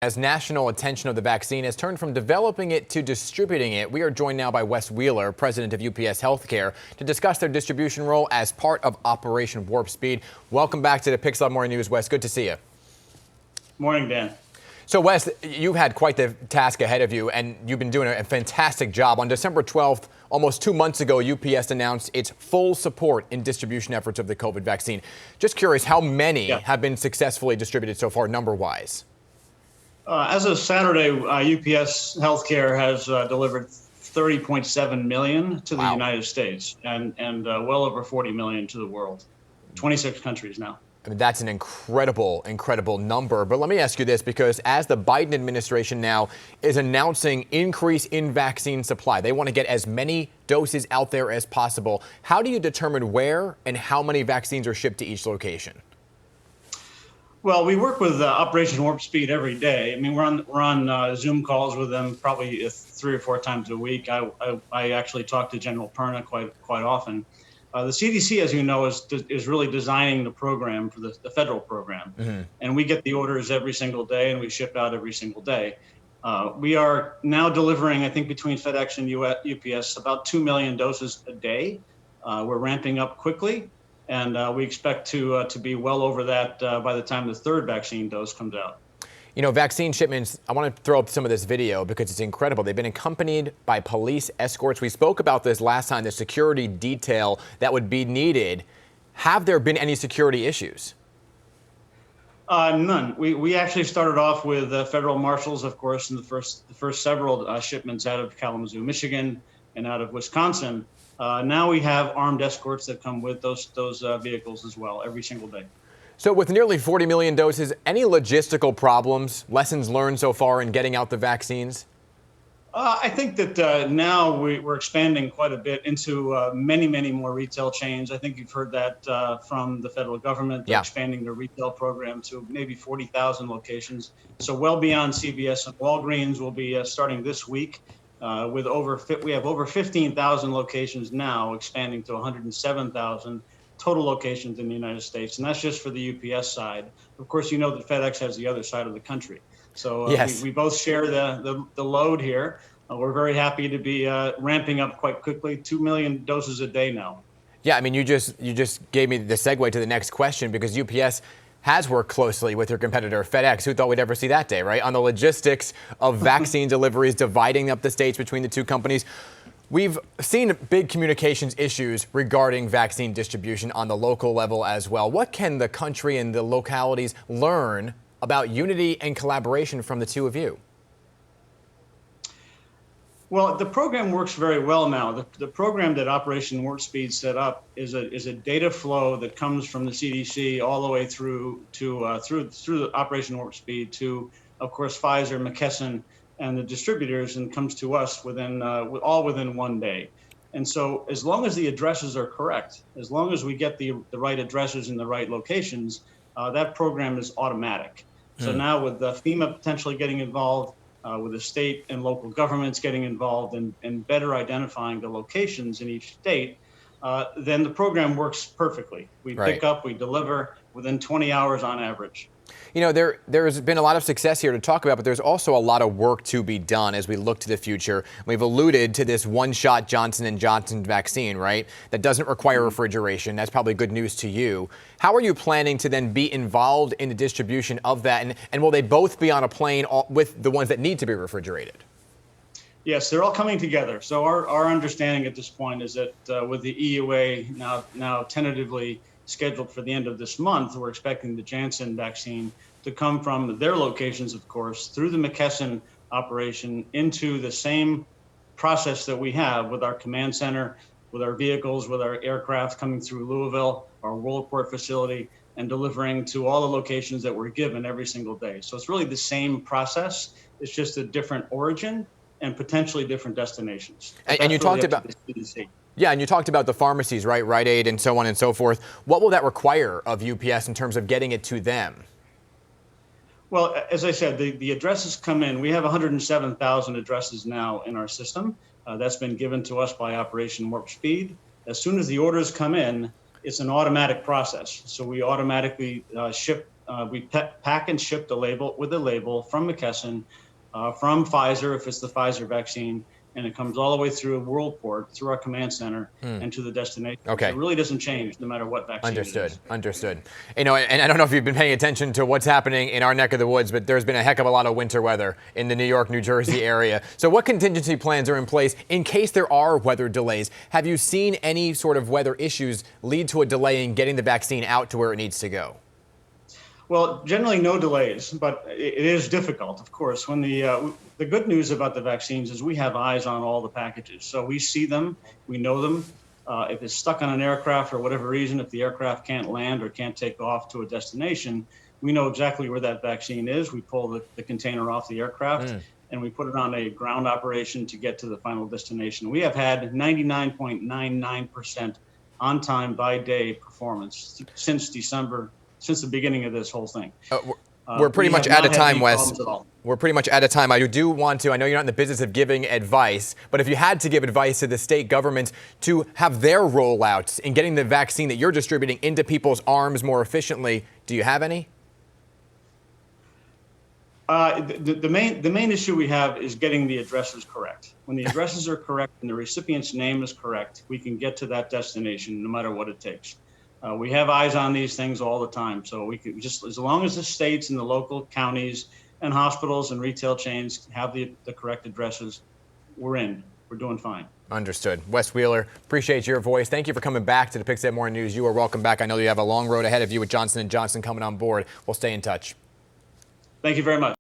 As national attention of the vaccine has turned from developing it to distributing it, we are joined now by Wes Wheeler, president of UPS Healthcare, to discuss their distribution role as part of Operation Warp Speed. Welcome back to the Pixel Morning News, Wes. Good to see you. Morning, Dan. So, Wes, you've had quite the task ahead of you, and you've been doing a fantastic job. On December 12th, almost 2 months ago, UPS announced its full support in distribution efforts of the COVID vaccine. Just curious, how many have been successfully distributed so far, number-wise? As of Saturday, UPS Healthcare has delivered 30.7 million to the United States and well over 40 million to the world. 26 countries now. I mean, that's an incredible number. But let me ask you this, because as the Biden administration now is announcing increase in vaccine supply, they want to get as many doses out there as possible. How do you determine where and how many vaccines are shipped to each location? Well, we work with Operation Warp Speed every day. I mean, we're on Zoom calls with them probably 3 or 4 times a week. I actually talk to General Perna quite often. The CDC, as you know, is really designing the program for the federal program. Mm-hmm. And we get the orders every single day and we ship out every single day. We are now delivering, I think, between FedEx and UPS, about 2 million doses a day. We're ramping up quickly. And we expect to be well over that by the time the third vaccine dose comes out. You know, vaccine shipments, I want to throw up some of this video because it's incredible. They've been accompanied by police escorts. We spoke about this last time, the security detail that would be needed. Have there been any security issues? None. We actually started off with federal marshals, of course, in the first several shipments out of Kalamazoo, Michigan, and out of Wisconsin. Now we have armed escorts that come with those vehicles as well every single day. So with nearly 40 million doses, any logistical problems, lessons learned so far in getting out the vaccines? I think that now we're expanding quite a bit into many more retail chains. I think you've heard that from the federal government. They're expanding their retail program to maybe 40,000 locations. So well beyond CVS and Walgreens. Will be starting this week. We have over 15,000 locations now, expanding to 107,000 total locations in the United States, and that's just for the UPS side. Of course, you know that FedEx has the other side of the country, so we both share the load here. We're very happy to be ramping up quite quickly, 2 million doses a day now. Yeah, I mean, you just gave me the segue to the next question, because UPS has worked closely with your competitor, FedEx. Who thought we'd ever see that day, right? On the logistics of vaccine deliveries, dividing up the states between the two companies. We've seen big communications issues regarding vaccine distribution on the local level as well. What can the country and the localities learn about unity and collaboration from the two of you? Well, the program works very well now. The program that Operation Warp Speed set up is a data flow that comes from the CDC all the way through the Operation Warp Speed to, of course, Pfizer, McKesson, and the distributors, and comes to us all within 1 day. And so, as long as the addresses are correct, as long as we get the right addresses in the right locations, that program is automatic. So now, with FEMA potentially getting involved, with the state and local governments getting involved and better identifying the locations in each state, then the program works perfectly. We pick up, we deliver within 20 hours on average. You know, there's been a lot of success here to talk about, but there's also a lot of work to be done as we look to the future. We've alluded to this one-shot Johnson & Johnson vaccine, right? That doesn't require refrigeration. That's probably good news to you. How are you planning to then be involved in the distribution of that? And will they both be on a plane with the ones that need to be refrigerated? Yes, they're all coming together. So our understanding at this point is that with the EUA now tentatively scheduled for the end of this month, we're expecting the Janssen vaccine to come from their locations, of course, through the McKesson operation into the same process that we have with our command center, with our vehicles, with our aircraft coming through Louisville, our Worldport facility, and delivering to all the locations that we're given every single day. So it's really the same process. It's just a different origin and potentially different destinations. And you talked about the CDC. Yeah, and you talked about the pharmacies, right? Rite Aid and so on and so forth. What will that require of UPS in terms of getting it to them? Well, as I said, the addresses come in. We have 107,000 addresses now in our system. That's been given to us by Operation Warp Speed. As soon as the orders come in, it's an automatic process. So we automatically ship We pack and ship the label with the label from McKesson, from Pfizer if it's the Pfizer vaccine, and it comes all the way through Worldport, through our command center, and to the destination. Okay. So it really doesn't change no matter what vaccine it is. Understood. You know, and I don't know if you've been paying attention to what's happening in our neck of the woods, but there's been a heck of a lot of winter weather in the New York, New Jersey area. So what contingency plans are in place in case there are weather delays? Have you seen any sort of weather issues lead to a delay in getting the vaccine out to where it needs to go? Well, generally no delays, but it is difficult, of course. When the good news about the vaccines is we have eyes on all the packages. So we see them, we know them. If it's stuck on an aircraft for whatever reason, if the aircraft can't land or can't take off to a destination, we know exactly where that vaccine is. We pull the container off the aircraft and we put it on a ground operation to get to the final destination. We have had 99.99% on time by day performance since December, since the beginning of this whole thing. We're pretty much out of time, Wes. We're pretty much out of time. I do want to, I know you're not in the business of giving advice, but if you had to give advice to the state governments to have their rollouts in getting the vaccine that you're distributing into people's arms more efficiently, do you have any? The main issue we have is getting the addresses correct. When the addresses are correct and the recipient's name is correct, we can get to that destination no matter what it takes. We have eyes on these things all the time. So we can just, as long as the states and the local counties and hospitals and retail chains have the correct addresses, we're doing fine. Understood. Wes Wheeler, appreciate your voice. Thank you for coming back to the Pick 7 Morning News. You are welcome back. I know you have a long road ahead of you with Johnson & Johnson coming on board. We'll stay in touch. Thank you very much.